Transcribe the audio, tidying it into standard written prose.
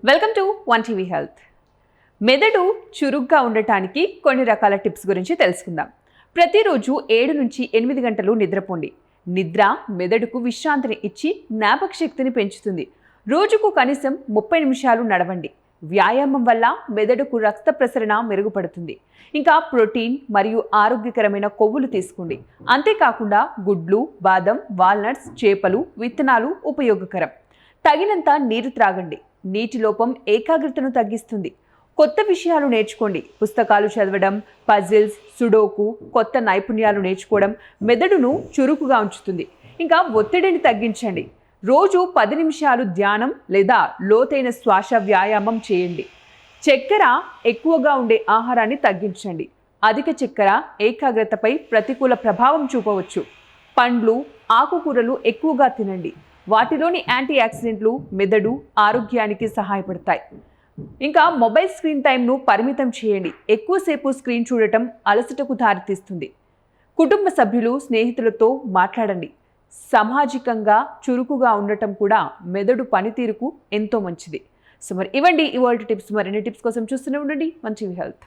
Welcome to one TV health. మెదడు చురుగ్గా ఉండటానికి కొన్ని రకాల టిప్స్ గురించి తెలుసుకుందాం. ప్రతిరోజు 7 నుంచి 8 గంటలు నిద్రపోండి. నిద్ర మెదడుకు విశ్రాంతిని ఇచ్చి జ్ఞాపక శక్తిని పెంచుతుంది. రోజుకు కనీసం 30 నిమిషాలు నడవండి. వ్యాయామం వల్ల మెదడుకు రక్త ప్రసరణ మెరుగుపడుతుంది. ఇంకా ప్రోటీన్ మరియు ఆరోగ్యకరమైన కొవ్వులు తీసుకోండి. అంతేకాకుండా గుడ్లు, బాదం, వాల్నట్స్, చేపలు, విత్తనాలు ఉపయోగకరం. తగినంత నీరు త్రాగండి. నీటి లోపం ఏకాగ్రతను తగ్గిస్తుంది. కొత్త విషయాలు నేర్చుకోండి. పుస్తకాలు చదవడం, పజిల్స్, సుడోకు, కొత్త నైపుణ్యాలు నేర్చుకోవడం మెదడును చురుకుగా ఉంచుతుంది. ఇంకా ఒత్తిడిని తగ్గించండి. రోజు 10 నిమిషాలు ధ్యానం లేదా లోతైన శ్వాస వ్యాయామం చేయండి. చక్కెర ఎక్కువగా ఉండే ఆహారాన్ని తగ్గించండి. అధిక చక్కెర ఏకాగ్రతపై ప్రతికూల ప్రభావం చూపవచ్చు. పండ్లు, ఆకుకూరలు ఎక్కువగా తినండి. వాటిలోని యాంటీ ఆక్సిడెంట్లు మెదడు ఆరోగ్యానికి సహాయపడతాయి. ఇంకా మొబైల్ స్క్రీన్ టైంను పరిమితం చేయండి. ఎక్కువసేపు స్క్రీన్ చూడటం అలసటకు దారితీస్తుంది. కుటుంబ సభ్యులు, స్నేహితులతో మాట్లాడండి. సామాజికంగా చురుకుగా ఉండటం కూడా మెదడు పనితీరుకు ఎంతో మంచిది. సో మరి ఇవ్వండి ఇవాల్టి టిప్స్. మరిన్ని టిప్స్ కోసం చూస్తూనే ఉండండి వన్ టీవీ హెల్త్.